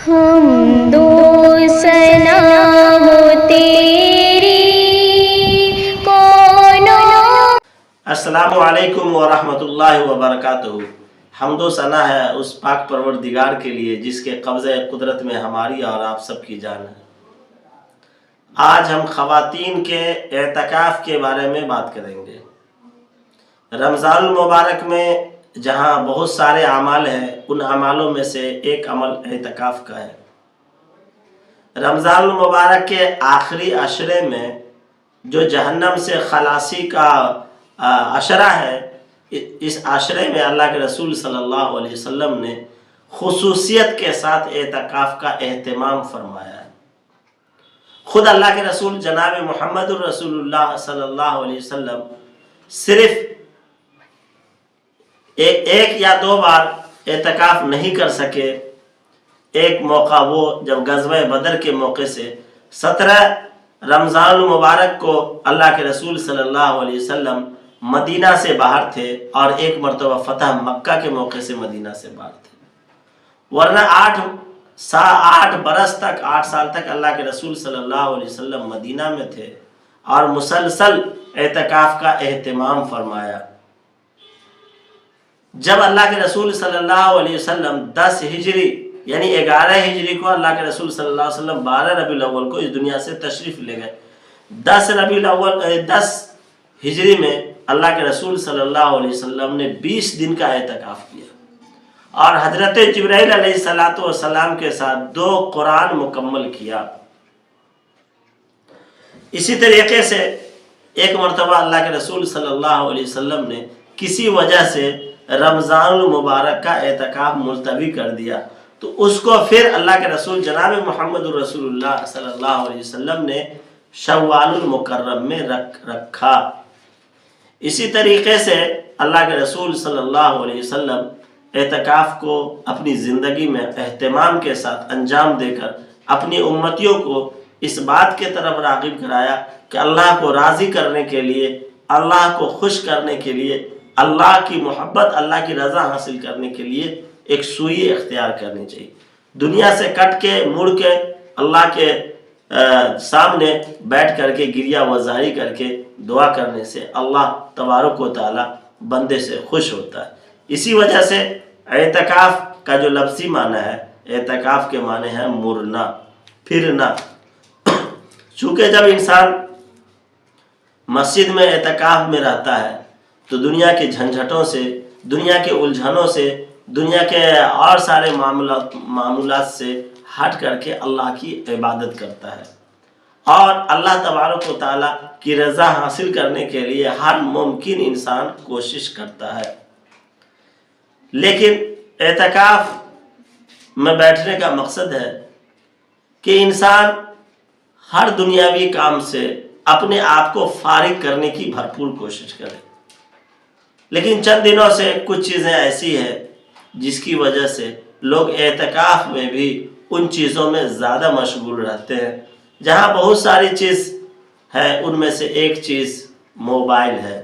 حمد و ثنا ہو تیری کونوں۔ السلام علیکم ورحمۃ اللہ وبرکاتہ۔ حمد و ثنا ہے اس پاک پروردگار کے لیے جس کے قبضہ قدرت میں ہماری اور آپ سب کی جان ہے۔ آج ہم خواتین کے اعتکاف کے بارے میں بات کریں گے۔ رمضان المبارک میں جہاں بہت سارے اعمال ہیں، ان اعمالوں میں سے ایک عمل اعتکاف کا ہے۔ رمضان المبارک کے آخری عشرے میں جو جہنم سے خلاصی کا عشرہ ہے، اس عشرے میں اللہ کے رسول صلی اللہ علیہ وسلم نے خصوصیت کے ساتھ اعتکاف کا اہتمام فرمایا ہے۔ خود اللہ کے رسول جناب محمد الرسول اللہ صلی اللہ علیہ وسلم صرف ایک یا دو بار اعتکاف نہیں کر سکے۔ ایک موقع وہ جب غزوہ بدر کے موقع سے 17 رمضان المبارک کو اللہ کے رسول صلی اللہ علیہ وسلم مدینہ سے باہر تھے، اور ایک مرتبہ فتح مکہ کے موقع سے مدینہ سے باہر تھے، ورنہ 8 برس تک 8 سال تک اللہ کے رسول صلی اللہ علیہ وسلم مدینہ میں تھے اور مسلسل اعتکاف کا اہتمام فرمایا۔ جب اللہ کے رسول صلی اللہ علیہ وسلم 10 ہجری یعنی 11 ہجری کو اللہ کے رسول صلی اللہ علیہ وسلم 12 ربیع الاول کو اس دنیا سے تشریف لے گئے، 10 ہجری میں اللہ کے رسول صلی اللہ علیہ وسلم نے 20 دن کا اعتکاف کیا، اور حضرت جبرائیل علیہ السلام کے ساتھ 2 قرآن مکمل کیا۔ اسی طریقے سے ایک مرتبہ اللہ کے رسول صلی اللہ علیہ وسلم نے کسی وجہ سے رمضان المبارک کا اعتکاف ملتوی کر دیا، تو اس کو پھر اللہ کے رسول جناب محمد الرسول اللہ صلی اللہ علیہ وسلم نے شوال المکرم میں رکھا۔ اسی طریقے سے اللہ کے رسول صلی اللہ علیہ وسلم اعتکاف کو اپنی زندگی میں اہتمام کے ساتھ انجام دے کر اپنی امتیوں کو اس بات کے طرف راغب کرایا کہ اللہ کو راضی کرنے کے لیے، اللہ کو خوش کرنے کے لیے، اللہ کی محبت، اللہ کی رضا حاصل کرنے کے لیے ایک سوئی اختیار کرنی چاہیے۔ دنیا سے کٹ کے مڑ کے اللہ کے سامنے بیٹھ کر کے گریہ وزاری کر کے دعا کرنے سے اللہ تبارک و تعالی بندے سے خوش ہوتا ہے۔ اسی وجہ سے اعتکاف کا جو لفظی معنی ہے، اعتکاف کے معنی ہے مرنا، پھرنا۔ چونکہ جب انسان مسجد میں اعتکاف میں رہتا ہے تو دنیا کے جھنجھٹوں سے، دنیا کے الجھنوں سے، دنیا کے اور سارے معمولات سے ہٹ کر کے اللہ کی عبادت کرتا ہے، اور اللہ تبارک و تعالیٰ کی رضا حاصل کرنے کے لیے ہر ممکن انسان کوشش کرتا ہے۔ لیکن اعتکاف میں بیٹھنے کا مقصد ہے کہ انسان ہر دنیاوی کام سے اپنے آپ کو فارغ کرنے کی بھرپور کوشش کرے۔ لیکن چند دنوں سے کچھ چیزیں ایسی ہیں جس کی وجہ سے لوگ اعتکاف میں بھی ان چیزوں میں زیادہ مشغول رہتے ہیں۔ جہاں بہت ساری چیز ہے، ان میں سے ایک چیز موبائل ہے۔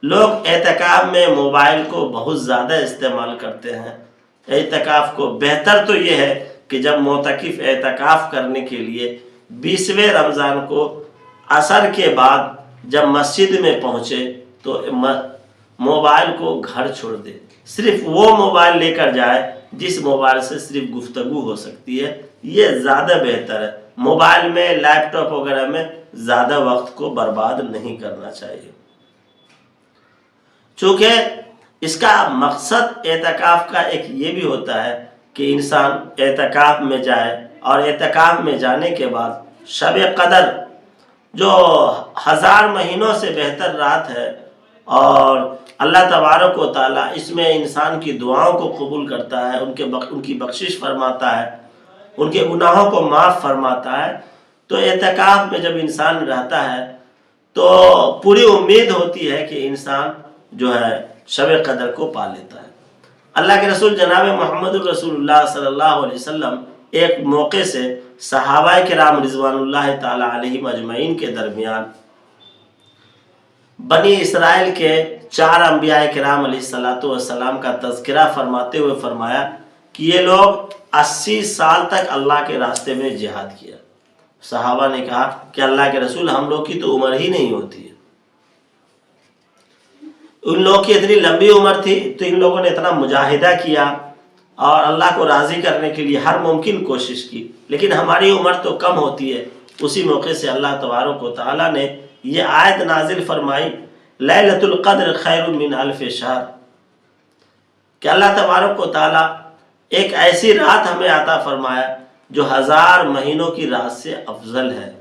لوگ اعتکاف میں موبائل کو بہت زیادہ استعمال کرتے ہیں۔ اعتکاف کو بہتر تو یہ ہے کہ جب معتکف اعتکاف کرنے کے لیے 20ویں رمضان کو عصر کے بعد جب مسجد میں پہنچے تو موبائل کو گھر چھوڑ دے، صرف وہ موبائل لے کر جائے جس موبائل سے صرف گفتگو ہو سکتی ہے، یہ زیادہ بہتر ہے۔ موبائل میں، لیپ ٹاپ وغیرہ میں زیادہ وقت کو برباد نہیں کرنا چاہیے، چونکہ اس کا مقصد اعتکاف کا ایک یہ بھی ہوتا ہے کہ انسان اعتکاف میں جائے، اور اعتکاف میں جانے کے بعد شب قدر جو 1000 مہینوں سے بہتر رات ہے، اور اللہ تبارک و تعالیٰ اس میں انسان کی دعاؤں کو قبول کرتا ہے، ان کی بخشش فرماتا ہے، ان کے گناہوں کو معاف فرماتا ہے۔ تو اعتکاف میں جب انسان رہتا ہے تو پوری امید ہوتی ہے کہ انسان جو ہے شب قدر کو پا لیتا ہے۔ اللہ کے رسول جناب محمد الرسول اللہ صلی اللہ علیہ وسلم ایک موقع سے صحابہ کرام رضوان اللہ تعالی علیہم اجمعین کے درمیان بنی اسرائیل کے 4 انبیاء کرام علیہ السلام کا تذکرہ فرماتے ہوئے فرمایا کہ یہ لوگ 80 سال تک اللہ کے راستے میں جہاد کیا۔ صحابہ نے کہا کہ اللہ کے رسول ہم لوگ کی تو عمر ہی نہیں ہوتی ہے، ان لوگوں کی اتنی لمبی عمر تھی تو ان لوگوں نے اتنا مجاہدہ کیا اور اللہ کو راضی کرنے کے لیے ہر ممکن کوشش کی، لیکن ہماری عمر تو کم ہوتی ہے۔ اسی موقع سے اللہ تبارک و تعالیٰ نے یہ آیت نازل فرمائی لیلۃ القدر خیر من الف شہر، کہ اللہ تبارک و تعالیٰ ایک ایسی رات ہمیں عطا فرمایا جو 1000 مہینوں کی رات سے افضل ہے۔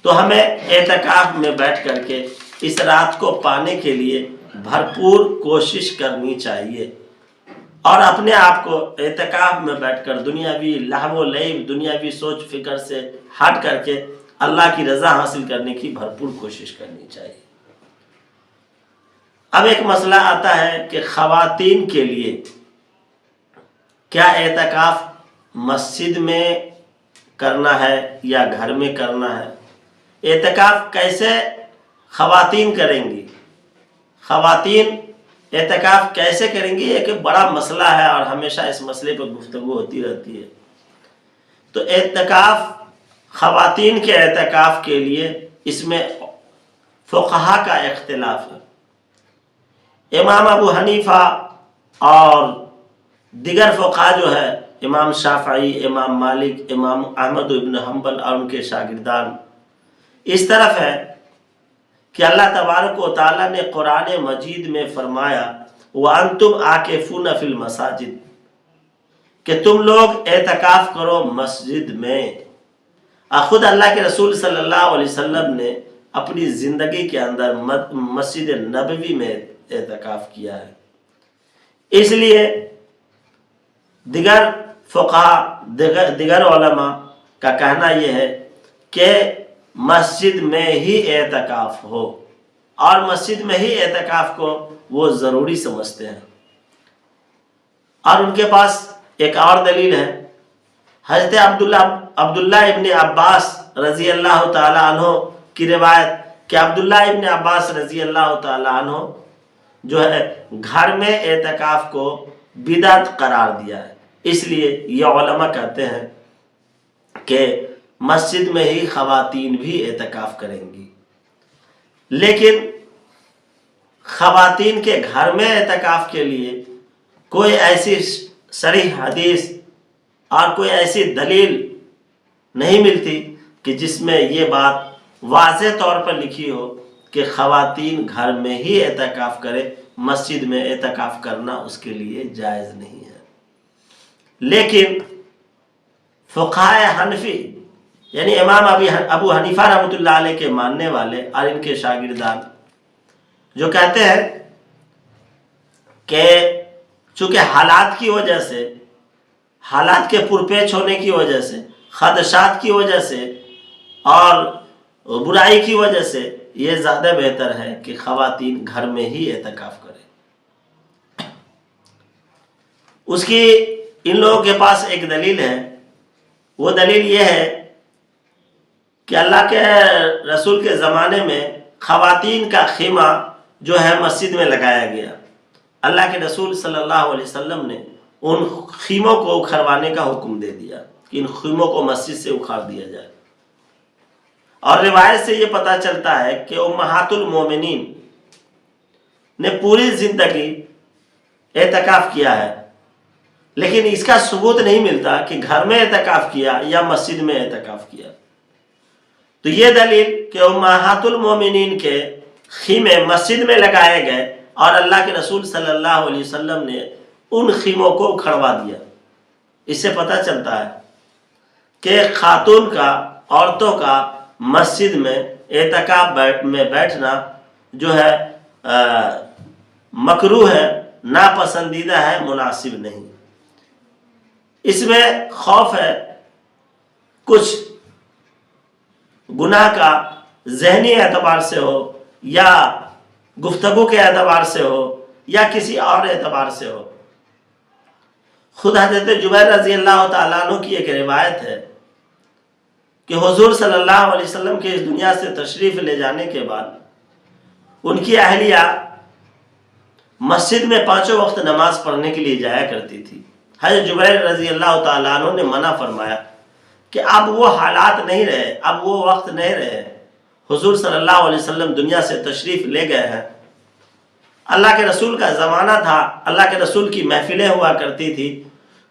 تو ہمیں اعتکاف میں بیٹھ کر کے اس رات کو پانے کے لیے بھرپور کوشش کرنی چاہیے، اور اپنے آپ کو اعتکاف میں بیٹھ کر دنیاوی لہو و لعب، دنیاوی سوچ فکر سے ہٹ کر کے اللہ کی رضا حاصل کرنے کی بھرپور کوشش کرنی چاہیے۔ اب ایک مسئلہ آتا ہے کہ خواتین کے لیے کیا اعتکاف مسجد میں کرنا ہے یا گھر میں کرنا ہے؟ اعتکاف کیسے خواتین کریں گی؟ خواتین اعتکاف کیسے کریں گی؟ ایک بڑا مسئلہ ہے اور ہمیشہ اس مسئلے پر گفتگو ہوتی رہتی ہے۔ تو اعتکاف، خواتین کے اعتکاف کے لیے اس میں فقہا کا اختلاف ہے۔ امام ابو حنیفہ اور دیگر فقہا جو ہے، امام شافعی، امام مالک، امام احمد بن حنبل اور ان کے شاگردان اس طرف ہے کہ اللہ تبارک و تعالیٰ نے قرآن مجید میں فرمایا وَأَنْتُمْ عَاكِفُونَ فِي الْمَسَاجِدِ، کہ تم لوگ اعتکاف کرو مسجد میں۔ خود اللہ کے رسول صلی اللہ علیہ وسلم نے اپنی زندگی کے اندر مسجد نبوی میں اعتکاف کیا ہے۔ اس لیے دیگر فقہا، دیگر علماء کا کہنا یہ ہے کہ مسجد میں ہی اعتکاف ہو، اور مسجد میں ہی اعتکاف کو وہ ضروری سمجھتے ہیں۔ اور ان کے پاس ایک اور دلیل ہے، حضرت عبداللہ ابن عباس رضی اللہ تعالی عنہ کی روایت کہ عبداللہ ابن عباس رضی اللہ تعالی عنہ جو ہے گھر میں اعتکاف کو بدعت قرار دیا ہے۔ اس لیے یہ علماء کہتے ہیں کہ مسجد میں ہی خواتین بھی اعتکاف کریں گی، لیکن خواتین کے گھر میں اعتکاف کے لیے کوئی ایسی صریح حدیث اور کوئی ایسی دلیل نہیں ملتی کہ جس میں یہ بات واضح طور پر لکھی ہو کہ خواتین گھر میں ہی اعتکاف کرے، مسجد میں اعتکاف کرنا اس کے لیے جائز نہیں ہے۔ لیکن فقہائے حنفی یعنی امام ابو حنیفہ رحمۃ اللہ علیہ کے ماننے والے اور ان کے شاگردان جو کہتے ہیں کہ چونکہ حالات کی وجہ سے، حالات کے پرپیچ ہونے کی وجہ سے، خدشات کی وجہ سے اور برائی کی وجہ سے یہ زیادہ بہتر ہے کہ خواتین گھر میں ہی اعتکاف کریں۔ اس کی ان لوگوں کے پاس ایک دلیل ہے، وہ دلیل یہ ہے کہ اللہ کے رسول کے زمانے میں خواتین کا خیمہ جو ہے مسجد میں لگایا گیا۔ اللہ کے رسول صلی اللہ علیہ وسلم نے ان خیموں کو اکھڑوانے کا حکم دے دیا کہ ان خیموں کو مسجد سے اکھاڑ دیا جائے۔ اور روایت سے یہ پتہ چلتا ہے کہ امہات المومنین نے پوری زندگی اعتکاف کیا ہے، لیکن اس کا ثبوت نہیں ملتا کہ گھر میں اعتکاف کیا یا مسجد میں اعتکاف کیا۔ تو یہ دلیل کہ امہات المومنین کے خیمے مسجد میں لگائے گئے اور اللہ کے رسول صلی اللہ علیہ وسلم نے ان خیموں کو اکھڑوا دیا، اس سے پتہ چلتا ہے کہ خاتون کا، عورتوں کا مسجد میں اعتکاف میں بیٹھنا جو ہے مکروہ ہے، ناپسندیدہ ہے، مناسب نہیں۔ اس میں خوف ہے کچھ گناہ کا، ذہنی اعتبار سے ہو یا گفتگو کے اعتبار سے ہو یا کسی اور اعتبار سے ہو۔ خود حضرت جبیر رضی اللہ تعالیٰ عنہ کی ایک روایت ہے کہ حضور صلی اللہ علیہ وسلم کے اس دنیا سے تشریف لے جانے کے بعد ان کی اہلیہ مسجد میں 5 وقت نماز پڑھنے کے لیے جایا کرتی تھی، حضرت جبیر رضی اللہ تعالیٰ عنہ نے منع فرمایا کہ اب وہ حالات نہیں رہے، اب وہ وقت نہیں رہے، حضور صلی اللہ علیہ وسلم دنیا سے تشریف لے گئے ہیں، اللہ کے رسول کا زمانہ تھا، اللہ کے رسول کی محفلیں ہوا کرتی تھی،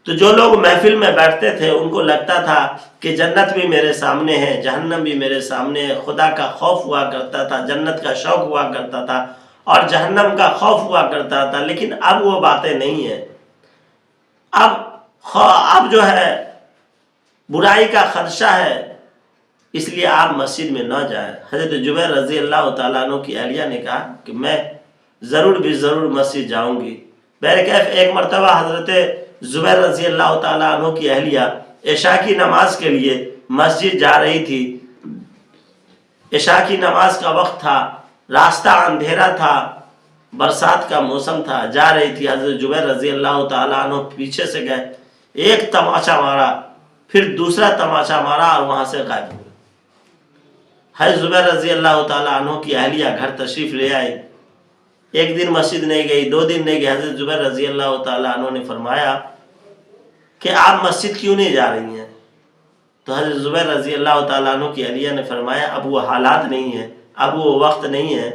تو جو لوگ محفل میں بیٹھتے تھے ان کو لگتا تھا کہ جنت بھی میرے سامنے ہے، جہنم بھی میرے سامنے ہے، خدا کا خوف ہوا کرتا تھا، جنت کا شوق ہوا کرتا تھا اور جہنم کا خوف ہوا کرتا تھا، لیکن اب وہ باتیں نہیں ہیں۔ اب جو ہے برائی کا خدشہ ہے، اس لیے آپ مسجد میں نہ جائیں۔ حضرت جبیر رضی اللہ تعالیٰ عنہ کی اہلیہ نے کہا کہ میں ضرور مسجد جاؤں گی۔ بہرکیف ایک مرتبہ حضرت زبیر رضی اللہ تعالیٰ عنہ کی اہلیہ عشاء کی نماز کے لیے مسجد جا رہی تھی، عشاء کی نماز کا وقت تھا، راستہ اندھیرا تھا، برسات کا موسم تھا، جا رہی تھی، حضرت جبیر رضی اللہ تعالیٰ عنہ پیچھے سے گئے، ایک تماچا مارا، پھر دوسرا تماچا مارا اور وہاں سے غائب ہوئے۔ حضرت زبیر رضی اللہ تعالیٰ عنہ کی اہلیہ گھر تشریف لے آئی، ایک دن مسجد نہیں گئی، 2 دن نہیں گئی، حضرت زبیر رضی اللہ تعالیٰ عنہ نے فرمایا کہ آپ مسجد کیوں نہیں جا رہی ہیں؟ تو حضرت زبیر رضی اللہ تعالیٰ عنہ کی اہلیہ نے فرمایا اب وہ حالات نہیں ہیں، اب وہ وقت نہیں ہے،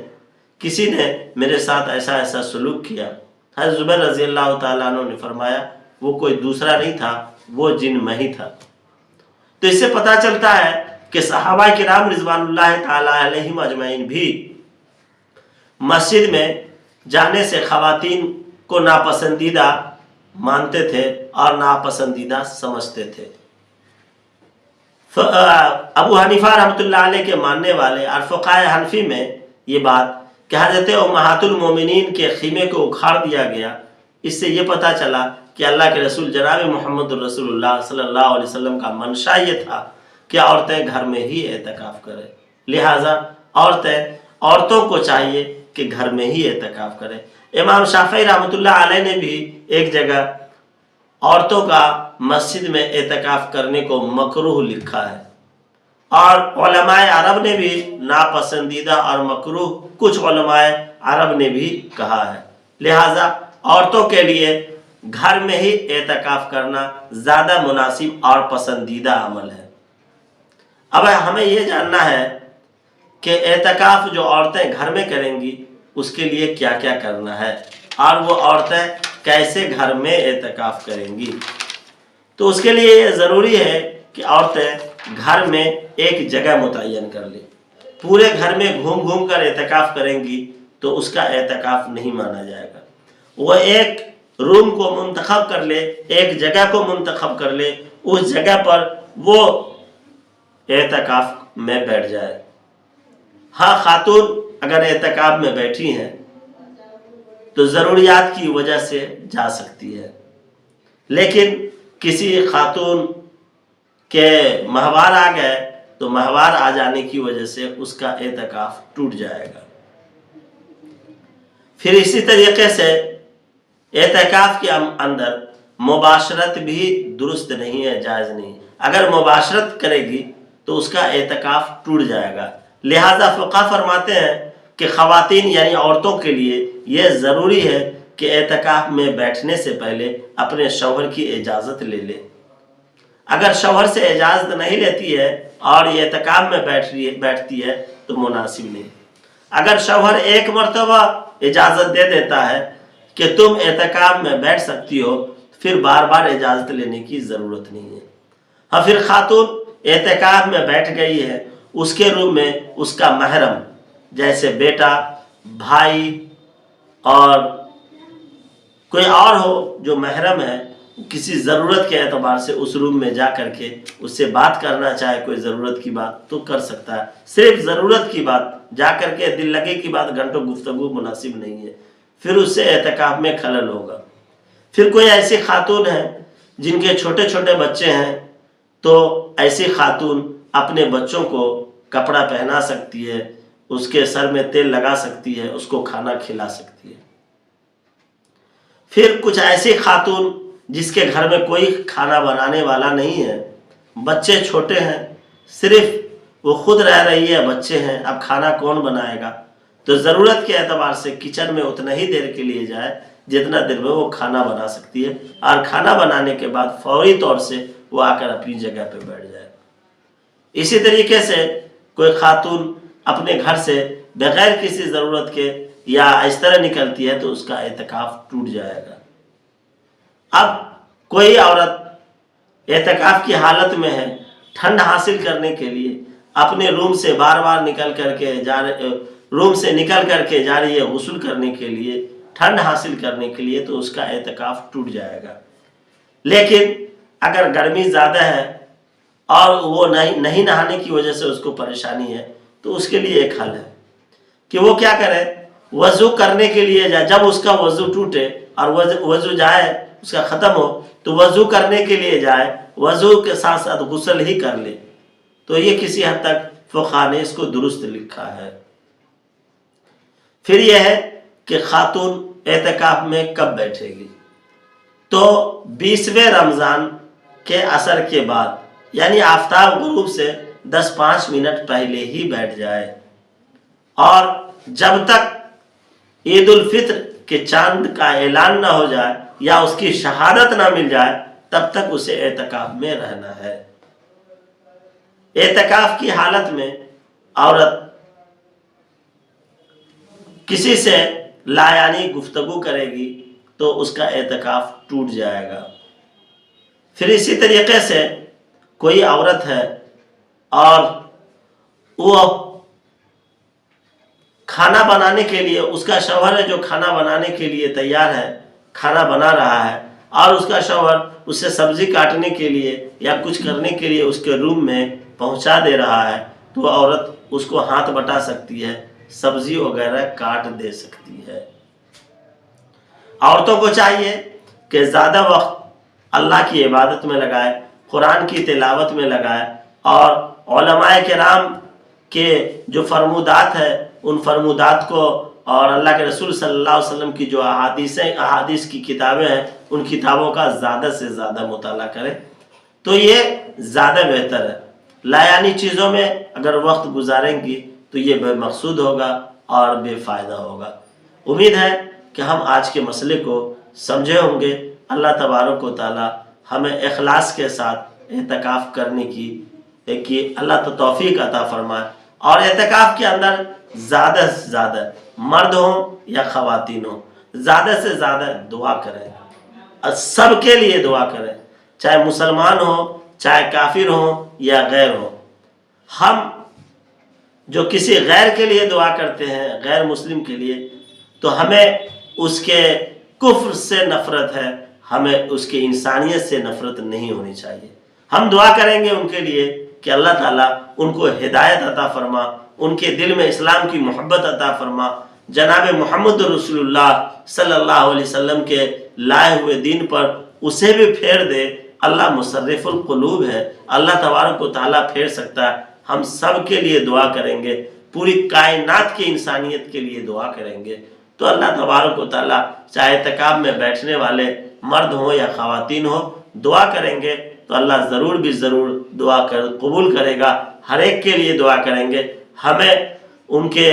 کسی نے میرے ساتھ ایسا سلوک کیا۔ حضرت زبیر رضی اللہ تعالیٰ عنہ نے فرمایا وہ کوئی دوسرا نہیں تھا، وہ جن میں ہی تھا۔ تو اس سے پتہ چلتا ہے کہ صحابہ کرام رضوان اللہ تعالیٰ علیہم اجمعین بھی مسجد میں جانے سے خواتین کو ناپسندیدہ مانتے تھے اور ناپسندیدہ سمجھتے تھے۔ ابو حنیفہ رحمۃ اللہ علیہ کے ماننے والے اور فقہائے حنفی میں یہ بات کہ حضرت امہات المومنین کے خیمے کو اکھاڑ دیا گیا، اس سے یہ پتہ چلا کہ اللہ کے رسول جناب محمد الرسول اللہ صلی اللہ علیہ وسلم کا منشا یہ تھا کہ عورتیں گھر میں ہی اعتکاف کریں، لہٰذا عورتوں کو چاہیے کہ گھر میں ہی اعتکاف کریں۔ امام شافعی رحمۃ اللہ علیہ نے بھی ایک جگہ عورتوں کا مسجد میں اعتکاف کرنے کو مکروہ لکھا ہے، اور علماء عرب نے بھی ناپسندیدہ اور مکروہ کچھ علماء عرب نے بھی کہا ہے، لہٰذا عورتوں کے لیے گھر میں ہی اعتکاف کرنا زیادہ مناسب اور پسندیدہ عمل ہے۔ اب ہمیں یہ جاننا ہے کہ اعتکاف جو عورتیں گھر میں کریں گی اس کے لیے کیا کیا کرنا ہے، اور وہ عورتیں کیسے گھر میں اعتکاف کریں گی۔ تو اس کے لیے یہ ضروری ہے کہ عورتیں گھر میں ایک جگہ متعین کر لیں۔ پورے گھر میں گھوم کر اعتکاف کریں گی تو اس کا اعتکاف نہیں مانا جائے گا۔ وہ ایک روم کو منتخب کر لے، ایک جگہ کو منتخب کر لے، اس جگہ پر وہ اعتکاف میں بیٹھ جائے۔ ہاں، خاتون اگر اعتکاف میں بیٹھی ہیں تو ضروریات کی وجہ سے جا سکتی ہے، لیکن کسی خاتون کے ماہوار آ گئے تو ماہوار آ جانے کی وجہ سے اس کا اعتکاف ٹوٹ جائے گا۔ پھر اسی طریقے سے اعتکاف کے اندر مباشرت بھی درست نہیں ہے، جائز نہیں۔ اگر مباشرت کرے گی تو اس کا اعتکاف ٹوٹ جائے گا۔ لہذا فقہ فرماتے ہیں کہ خواتین یعنی عورتوں کے لیے یہ ضروری ہے کہ اعتکاف میں بیٹھنے سے پہلے اپنے شوہر کی اجازت لے لے۔ اگر شوہر سے اجازت نہیں لیتی ہے اور یہ اعتکاف میں بیٹھتی ہے تو مناسب نہیں۔ اگر شوہر ایک مرتبہ اجازت دے دیتا ہے کہ تم اعتکاف میں بیٹھ سکتی ہو، پھر بار بار اجازت لینے کی ضرورت نہیں ہے۔ ہاں، پھر خاتون اعتکاف میں بیٹھ گئی ہے، اس کے روم میں اس کا محرم جیسے بیٹا، بھائی اور کوئی اور ہو جو محرم ہے، کسی ضرورت کے اعتبار سے اس روم میں جا کر کے اس سے بات کرنا چاہے، کوئی ضرورت کی بات تو کر سکتا ہے۔ صرف ضرورت کی بات جا کر کے دل لگے کی بات گھنٹوں گفتگو مناسب نہیں ہے، پھر اس سے اعتکاف میں خلل ہوگا۔ پھر کوئی ایسی خاتون ہے جن کے چھوٹے چھوٹے بچے ہیں تو ایسی خاتون اپنے بچوں کو کپڑا پہنا سکتی ہے، اس کے سر میں تیل لگا سکتی ہے، اس کو کھانا کھلا سکتی ہے۔ پھر کچھ ایسی خاتون جس کے گھر میں کوئی کھانا بنانے والا نہیں ہے، بچے چھوٹے ہیں، صرف وہ خود رہ رہی ہے، بچے ہیں، اب کھانا کون بنائے گا، تو ضرورت کے اعتبار سے کچن میں اتنا ہی دیر کے لیے جائے جتنا دیر میں وہ کھانا بنا سکتی ہے، اور کھانا بنانے کے بعد فوری طور سے وہ آ کر اپنی جگہ پہ بیٹھ جائے۔ اسی طریقے سے کوئی خاتون اپنے گھر سے بغیر کسی ضرورت کے یا اس طرح نکلتی ہے تو اس کا اعتکاف ٹوٹ جائے گا۔ اب کوئی عورت اعتکاف کی حالت میں ہے، ٹھنڈ حاصل کرنے کے لیے اپنے روم سے بار بار نکل کر کے جا رہی ہے غسل کرنے کے لیے، ٹھنڈ حاصل کرنے کے لیے، تو اس کا اعتکاف ٹوٹ جائے گا۔ لیکن اگر گرمی زیادہ ہے اور وہ نہیں نہانے کی وجہ سے اس کو پریشانی ہے تو اس کے لیے ایک حل ہے کہ وہ کیا کرے، وضو کرنے کے لیے جائے۔ جب اس کا وضو ٹوٹے اور وضو جائے اس کا ختم ہو تو وضو کرنے کے لیے جائے، وضو کے ساتھ ساتھ غسل ہی کر لے۔ تو یہ کسی حد تک فقہا نے اس کو درست لکھا ہے۔ پھر یہ ہے کہ خاتون اعتکاف میں کب بیٹھے گی؟ تو 20ویں رمضان کے عصر کے بعد، یعنی آفتاب غروب سے 10-5 منٹ پہلے ہی بیٹھ جائے، اور جب تک عید الفطر کے چاند کا اعلان نہ ہو جائے یا اس کی شہادت نہ مل جائے تب تک اسے اعتکاف میں رہنا ہے۔ اعتکاف کی حالت میں عورت کسی سے لایعنی گفتگو کرے گی تو اس کا اعتکاف ٹوٹ جائے گا۔ پھر اسی طریقے سے کوئی عورت ہے اور وہ کھانا بنانے کے لیے، اس کا شوہر ہے جو کھانا بنانے کے لیے تیار ہے، کھانا بنا رہا ہے، اور اس کا شوہر اسے سبزی کاٹنے کے لیے یا کچھ کرنے کے لیے اس کے روم میں پہنچا دے رہا ہے، تو عورت اس کو ہاتھ بٹا سکتی ہے، سبزی وغیرہ کاٹ دے سکتی ہے۔ عورتوں کو چاہیے کہ زیادہ وقت اللہ کی عبادت میں لگائے، قرآن کی تلاوت میں لگائے، اور علماء کرام کے جو فرمودات ہے ان فرمودات کو، اور اللہ کے رسول صلی اللہ علیہ وسلم کی جو احادیث کی کتابیں ہیں ان کتابوں کا زیادہ سے زیادہ مطالعہ کریں تو یہ زیادہ بہتر ہے۔ لایعنی چیزوں میں اگر وقت گزاریں گی تو یہ بے مقصود ہوگا اور بے فائدہ ہوگا۔ امید ہے کہ ہم آج کے مسئلے کو سمجھے ہوں گے۔ اللہ تبارک و تعالی ہمیں اخلاص کے ساتھ اعتکاف کرنے کی اللہ توفیق عطا فرمائے، اور اعتکاف کے اندر زیادہ سے زیادہ مرد ہوں یا خواتین ہوں زیادہ سے زیادہ دعا کریں، سب کے لیے دعا کریں، چاہے مسلمان ہوں چاہے کافر ہوں یا غیر ہوں۔ ہم جو کسی غیر کے لیے دعا کرتے ہیں، غیر مسلم کے لیے، تو ہمیں اس کے کفر سے نفرت ہے، ہمیں اس کی انسانیت سے نفرت نہیں ہونی چاہیے۔ ہم دعا کریں گے ان کے لیے کہ اللہ تعالیٰ ان کو ہدایت عطا فرما، ان کے دل میں اسلام کی محبت عطا فرما، جناب محمد رسول اللہ صلی اللہ علیہ وسلم کے لائے ہوئے دین پر اسے بھی پھیر دے۔ اللہ مصرف القلوب ہے، اللہ تبارک و تعالیٰ پھیر سکتا ہے۔ ہم سب کے لیے دعا کریں گے، پوری کائنات کی انسانیت کے لیے دعا کریں گے، تو اللہ تبارک و تعالیٰ چاہے اعتکاف میں بیٹھنے والے مرد ہوں یا خواتین ہوں دعا کریں گے تو اللہ ضرور بھی ضرور دعا قبول کرے گا۔ ہر ایک کے لیے دعا کریں گے۔ ہمیں ان کے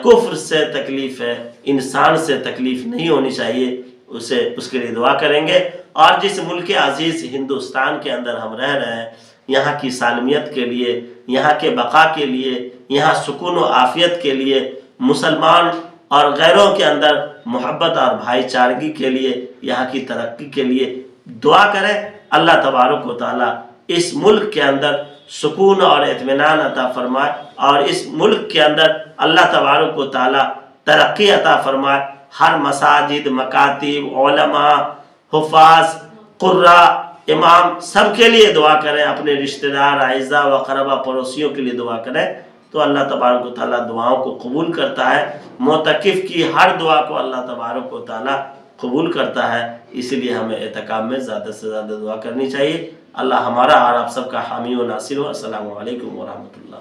کفر سے تکلیف ہے، انسان سے تکلیف نہیں ہونی چاہیے، اس کے لیے دعا کریں گے۔ اور جس ملک عزیز ہندوستان کے اندر ہم رہ رہے ہیں، یہاں کی سالمیت کے لیے، یہاں کے بقا کے لیے، یہاں سکون و عافیت کے لیے، مسلمان اور غیروں کے اندر محبت اور بھائی چارگی کے لیے، یہاں کی ترقی کے لیے دعا کریں۔ اللہ تبارک و تعالیٰ اس ملک کے اندر سکون اور اطمینان عطا فرمائے، اور اس ملک کے اندر اللہ تبارک و تعالیٰ ترقی عطا فرمائے۔ ہر مساجد، مکاتب، علماء، حفاظ، قراء، امام سب کے لیے دعا کریں، اپنے رشتہ دار، اعزاء و اقربا، پڑوسیوں کے لیے دعا کریں، تو اللہ تبارک و تعالیٰ دعاؤں کو قبول کرتا ہے۔ معتکف کی ہر دعا کو اللہ تبارک و تعالیٰ قبول کرتا ہے، اسی لیے ہمیں اعتکاف میں زیادہ سے زیادہ دعا کرنی چاہیے۔ اللہ ہمارا اور آپ سب کا حامی و ناصر ہو۔ السلام علیکم ورحمۃ اللہ۔